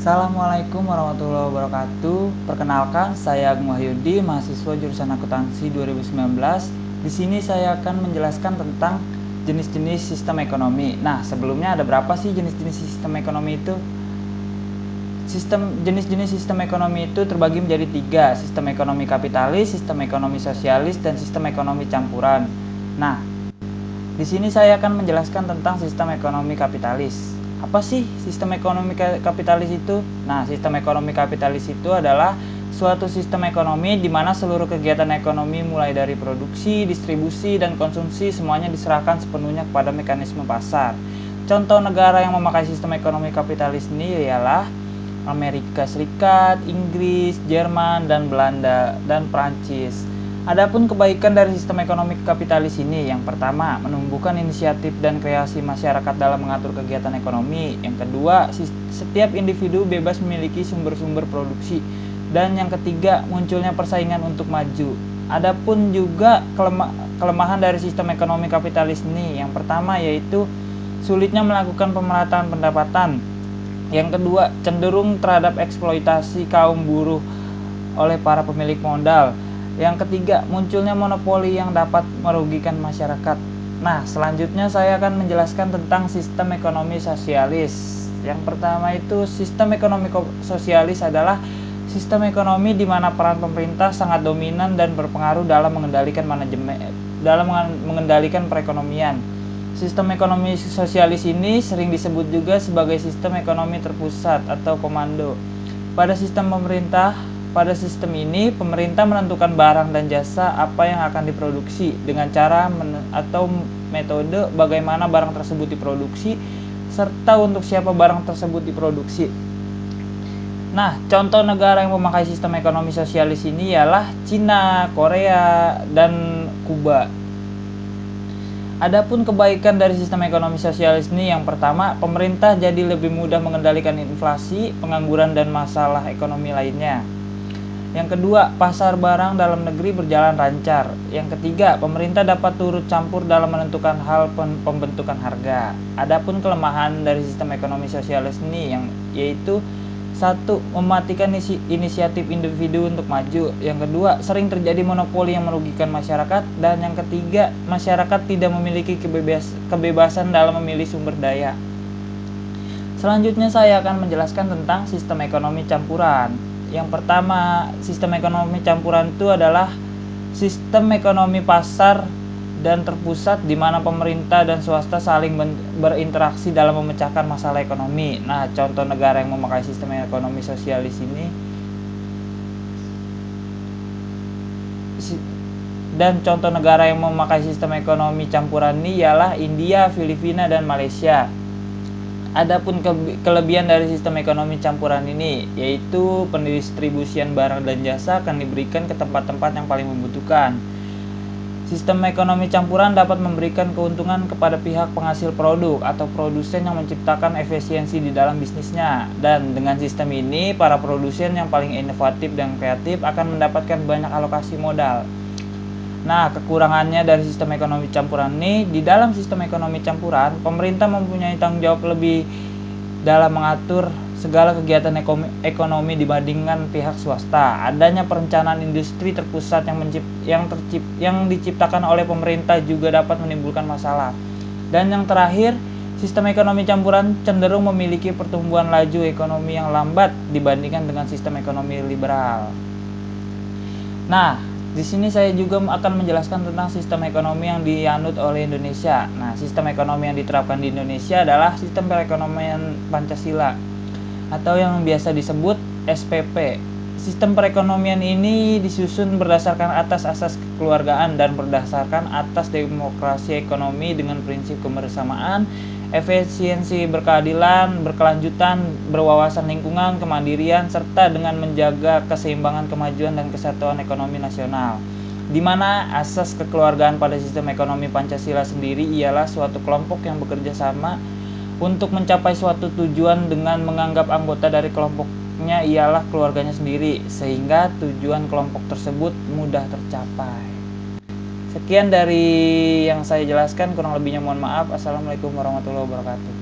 Assalamualaikum warahmatullahi wabarakatuh. Perkenalkan, saya Agung Wahyudi, mahasiswa jurusan Akuntansi 2019. Di sini saya akan menjelaskan tentang jenis-jenis sistem ekonomi. Nah, sebelumnya ada berapa sih jenis-jenis sistem ekonomi itu? Jenis-jenis sistem ekonomi itu terbagi menjadi 3, sistem ekonomi kapitalis, sistem ekonomi sosialis, dan sistem ekonomi campuran. Nah, di sini saya akan menjelaskan tentang sistem ekonomi kapitalis. Apa sih sistem ekonomi kapitalis itu? Nah, sistem ekonomi kapitalis itu adalah suatu sistem ekonomi di mana seluruh kegiatan ekonomi mulai dari produksi, distribusi, dan konsumsi semuanya diserahkan sepenuhnya kepada mekanisme pasar. Contoh negara yang memakai sistem ekonomi kapitalis ini ialah Amerika Serikat, Inggris, Jerman, dan Belanda, dan Prancis. Adapun kebaikan dari sistem ekonomi kapitalis ini, yang pertama, menumbuhkan inisiatif dan kreasi masyarakat dalam mengatur kegiatan ekonomi. Yang kedua, setiap individu bebas memiliki sumber-sumber produksi. Dan yang ketiga, munculnya persaingan untuk maju. Adapun juga kelemahan dari sistem ekonomi kapitalis ini, yang pertama yaitu sulitnya melakukan pemerataan pendapatan. Yang kedua, cenderung terhadap eksploitasi kaum buruh oleh para pemilik modal. Yang ketiga, munculnya monopoli yang dapat merugikan masyarakat. Nah, selanjutnya saya akan menjelaskan tentang sistem ekonomi sosialis. Yang pertama itu, sistem ekonomi sosialis adalah sistem ekonomi di mana peran pemerintah sangat dominan dan berpengaruh dalam mengendalikan perekonomian. Sistem ekonomi sosialis ini sering disebut juga sebagai sistem ekonomi terpusat atau komando. Pada sistem ini, pemerintah menentukan barang dan jasa apa yang akan diproduksi dengan cara atau metode bagaimana barang tersebut diproduksi, serta untuk siapa barang tersebut diproduksi. Nah, contoh negara yang memakai sistem ekonomi sosialis ini ialah Cina, Korea, dan Kuba. Adapun kebaikan dari sistem ekonomi sosialis ini, yang pertama, pemerintah jadi lebih mudah mengendalikan inflasi, pengangguran, dan masalah ekonomi lainnya. Yang kedua, pasar barang dalam negeri berjalan lancar. Yang ketiga, pemerintah dapat turut campur dalam menentukan hal pembentukan harga. Adapun kelemahan dari sistem ekonomi sosialis ini yaitu satu, mematikan inisiatif individu untuk maju. Yang kedua, sering terjadi monopoli yang merugikan masyarakat. Dan yang ketiga, masyarakat tidak memiliki kebebasan dalam memilih sumber daya. Selanjutnya saya akan menjelaskan tentang sistem ekonomi campuran. Yang pertama, sistem ekonomi campuran itu adalah sistem ekonomi pasar dan terpusat di mana pemerintah dan swasta saling berinteraksi dalam memecahkan masalah ekonomi. Nah, contoh negara yang memakai sistem ekonomi sosialis ini contoh negara yang memakai sistem ekonomi campuran ini ialah India, Filipina, dan Malaysia. Adapun kelebihan dari sistem ekonomi campuran ini yaitu pendistribusian barang dan jasa akan diberikan ke tempat-tempat yang paling membutuhkan. Sistem ekonomi campuran dapat memberikan keuntungan kepada pihak penghasil produk atau produsen yang menciptakan efisiensi di dalam bisnisnya. Dan dengan sistem ini, para produsen yang paling inovatif dan kreatif akan mendapatkan banyak alokasi modal. Nah, kekurangannya dari sistem ekonomi campuran ini, di dalam sistem ekonomi campuran, pemerintah mempunyai tanggung jawab lebih dalam mengatur segala kegiatan ekonomi dibandingkan pihak swasta. Adanya perencanaan industri terpusat yang diciptakan oleh pemerintah juga dapat menimbulkan masalah. Dan yang terakhir, sistem ekonomi campuran cenderung memiliki pertumbuhan laju ekonomi yang lambat dibandingkan dengan sistem ekonomi liberal. Nah, di sini saya juga akan menjelaskan tentang sistem ekonomi yang dianut oleh Indonesia. Nah, sistem ekonomi yang diterapkan di Indonesia adalah sistem perekonomian Pancasila atau yang biasa disebut SPP. Sistem perekonomian ini disusun berdasarkan atas asas kekeluargaan dan berdasarkan atas demokrasi ekonomi dengan prinsip kebersamaan, efisiensi, berkeadilan, berkelanjutan, berwawasan lingkungan, kemandirian, serta dengan menjaga keseimbangan kemajuan dan kesatuan ekonomi nasional. Di mana asas kekeluargaan pada sistem ekonomi Pancasila sendiri ialah suatu kelompok yang bekerja sama untuk mencapai suatu tujuan dengan menganggap anggota dari kelompoknya ialah keluarganya sendiri, sehingga tujuan kelompok tersebut mudah tercapai. Sekian dari yang saya jelaskan, kurang lebihnya mohon maaf. Assalamualaikum warahmatullahi wabarakatuh.